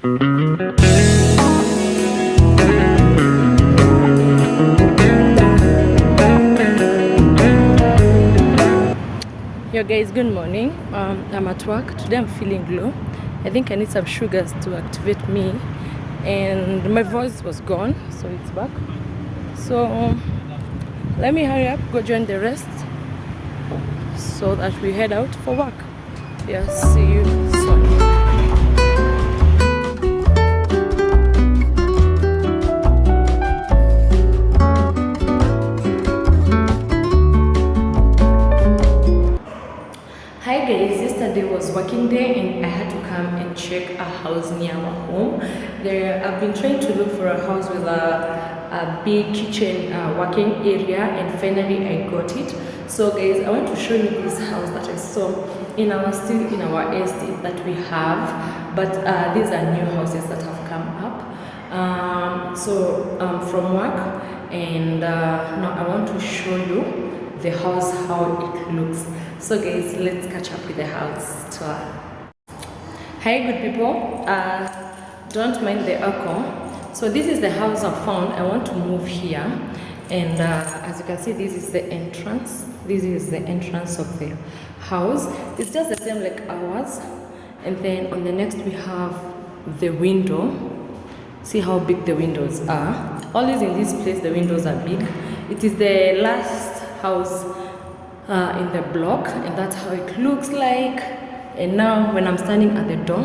Yo guys, good morning. I'm at work. Today I'm feeling low. I think I need some sugars to activate me, and my voice was gone, so it's back. So let me hurry up, go join the rest so that we head out for work. Yeah, see you soon. Hi guys, yesterday was working day and I had to come and check a house near our home. I've been trying to look for a house with a big kitchen working area, and finally I got it. So guys, I want to show you this house that I saw still in our estate that we have, but these are new houses that have come up. From work, and now I want to show you the house, how it looks. So guys, let's catch up with the house tour. Hi good people, don't mind the echo. So this is the house I found. I want to move here, and as you can see, this is the entrance. This is the entrance of the house. It's just the same like ours, and then on the next we have the window. See how big the windows are. Always in this place the windows are big. It is the last house in the block, and that's how it looks like. And now when I'm standing at the door,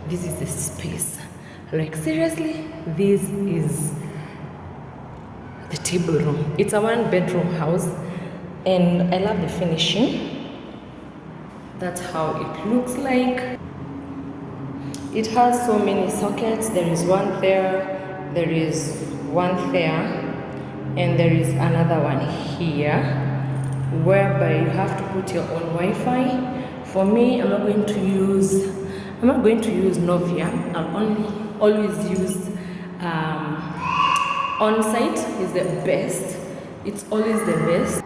this is the space. Like seriously, this is the table room. It's a 1-bedroom house, and I love the finishing. That's how it looks like. It has so many sockets. There is one there, there is one there, and there is another one here, whereby you have to put your own Wi-Fi. For me, I'm not going to use Novia. I'll always use on-site is the best. It's always the best.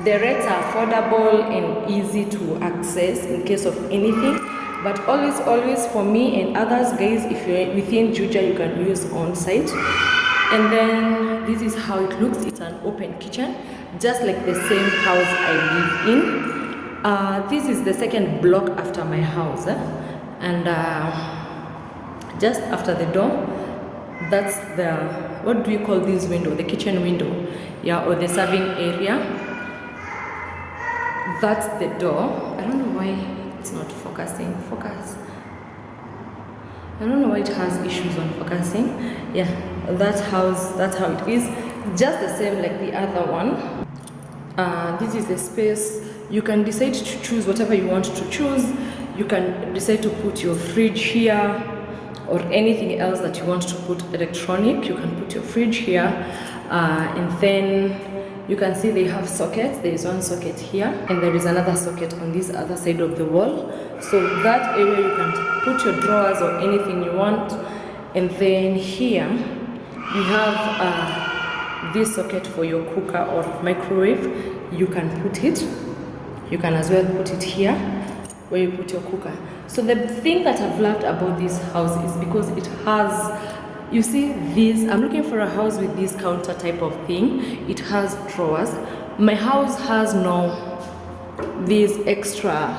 The rates are affordable and easy to access in case of anything. But always for me and others, guys, if you're within Juja, you can use on-site. And then this is how it looks. It's an open kitchen, just like the same house I live in. This is the second block after my house, and just after the door, that's the, what do you call this window? The kitchen window, yeah, or the serving area. That's the door. I don't know why it's not focusing. Focus. I don't know why it has issues on focusing. Yeah, that house, that's how it is. Just the same like the other one. This is the space. You can decide to choose whatever you want to choose. You can decide to put your fridge here or anything else that you want to put electronic. You can put your fridge here, and then you can see they have sockets. There is one socket here, and there is another socket on this other side of the wall. So that area you can put your drawers or anything you want. And then here you have this socket for your cooker or microwave. You can put it. You can as well put it here where you put your cooker. So the thing that I've loved about this house is because it has, you see this, I'm looking for a house with this counter type of thing. It has drawers. My house has no this extra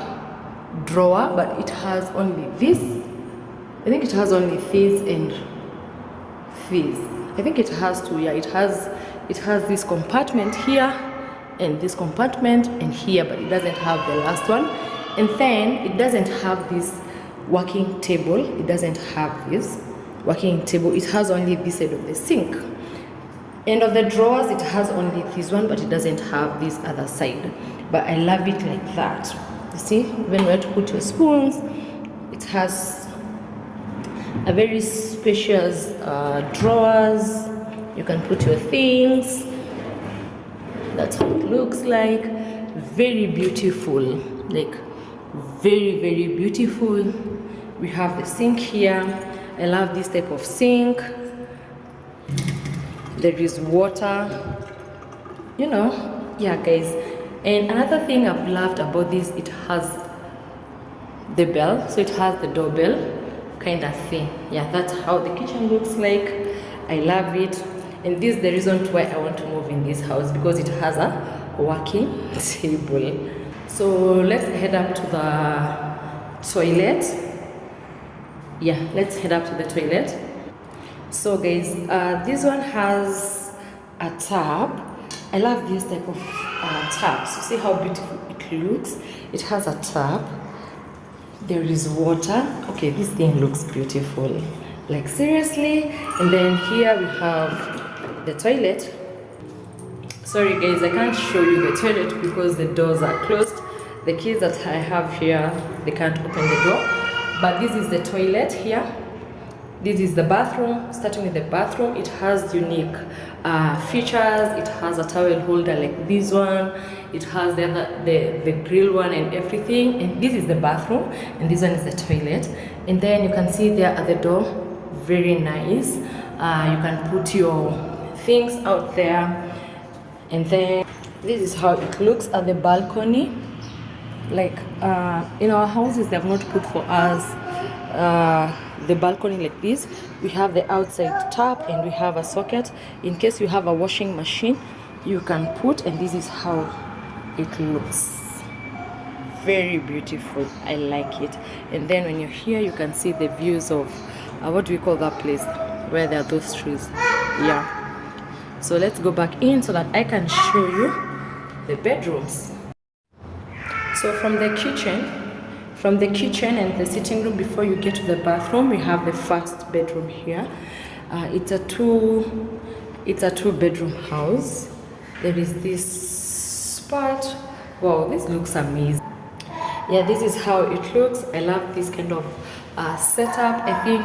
drawer, but it has only this. I think it has only this and this. I think it has two. Yeah, it has this compartment here and this compartment and here, but it doesn't have the last one. And then it doesn't have this working table. It doesn't have this working table. It has only this side of the sink. And of the drawers, it has only this one, but it doesn't have this other side. But I love it like that. You see, when you have to put your spoons, it has a very spacious drawers. You can put your things. That's how it looks like. Very beautiful, like very, very beautiful. We have the sink here. I love this type of sink. There is water, you know. Yeah guys, and another thing I've loved about this, it has the bell. So it has the doorbell. You kind of thing. Yeah, that's how the kitchen looks like. I love it, and this is the reason why I want to move in this house, because it has a working table. So let's head up to the toilet. Yeah, let's head up to the toilet. So guys, this one has a tap. I love this type of taps. You see how beautiful it looks? It has a tap. There is water. Okay, this thing looks beautiful, like seriously. And then here we have the toilet. Sorry guys, I can't show you the toilet because the doors are closed. The keys that I have here, they can't open the door. But this is the toilet here. This is the bathroom. Starting with the bathroom, it has unique features. It has a towel holder like this one. It has the grill one and everything. And this is the bathroom, and this one is the toilet. And then you can see there at the door, very nice. You can put your things out there. And then this is how it looks at the balcony. Like in our houses, they have not put for us the balcony like this. We have the outside tap, and we have a socket in case you have a washing machine you can put, and this is how it looks. Very beautiful. I like it. And then when you're here, you can see the views of what do we call that place where there are those trees. Yeah, so let's go back in so that I can show you the bedrooms. So from the kitchen and the sitting room, before you get to the bathroom, we have the first bedroom here. It's a two bedroom house. There is this part. Wow, this looks amazing. Yeah, this is how it looks. I love this kind of setup. I think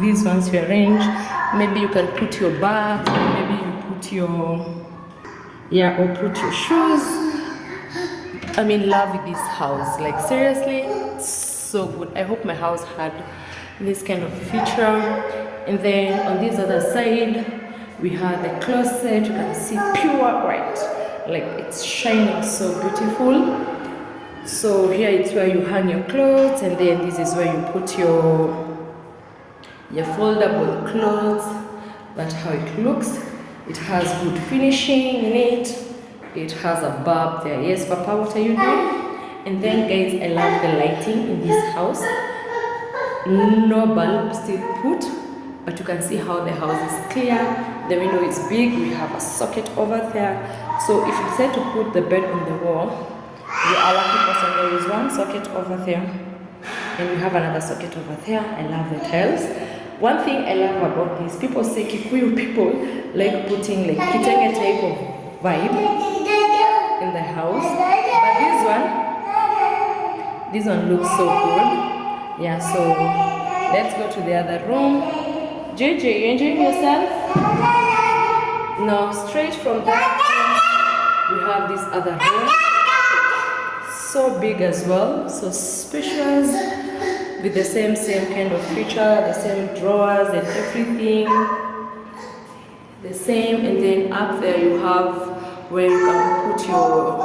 these ones you arrange, maybe you can put your bag, maybe you put your or put your shoes. I'm in love with this house, like seriously, so good. I hope my house had this kind of feature. And then on this other side, we have the closet. You can see pure white, like it's shining so beautiful. So here it's where you hang your clothes, and then this is where you put your foldable clothes. That's how it looks. It has good finishing in it. It has a bulb there. Yes, Papa, what are you doing? And then guys, I love the lighting in this house. No bulb still put, but you can see how the house is clear. The window is big. We have a socket over there. So if you decide to put the bed on the wall, you are lucky person. There is one socket over there, and we have another socket over there. I love the tiles. One thing I love about this, people say Kikuyu people like putting like kitenge type of vibe in the house, but this one looks so good. Yeah, so let's go to the other room. JJ, you enjoying yourself? Now straight from that room, we have this other room, so big as well, so spacious, with the same kind of feature, the same drawers and everything, the same. And then up there you have where you can put your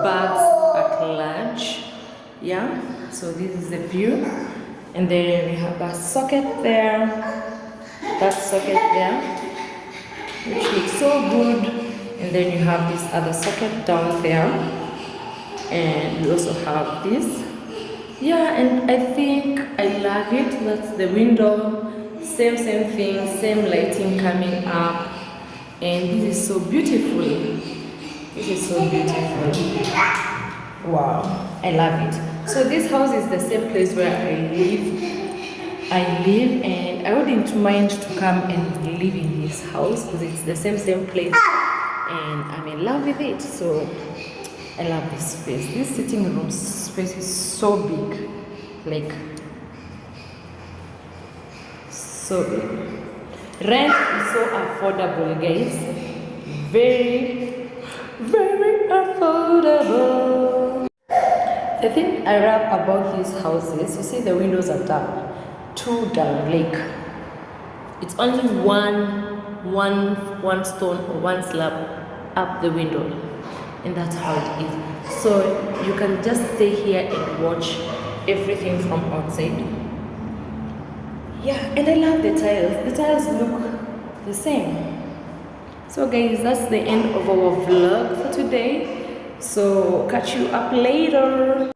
bags at large. Yeah, so this is the view. And then we have that socket there, which looks so good. And then you have this other socket down there, and you also have this. Yeah, and I think I love it. That's the window, same thing, same lighting coming up. And this is so beautiful. This is so beautiful. Wow, I love it. So this house is the same place where I live, and I wouldn't mind to come and live in this house because it's the same place, and I'm in love with it. So I love this space. This sitting room space is so big, like so big. Rent is so affordable, guys. Very affordable. The thing I love about these houses, you see the windows are down, two down, like it's only one stone or one slab up the window, and that's how it is. So you can just stay here and watch everything from outside. Yeah, and I love the tiles. The tiles look the same. So guys, that's the end of our vlog for today. So catch you up later.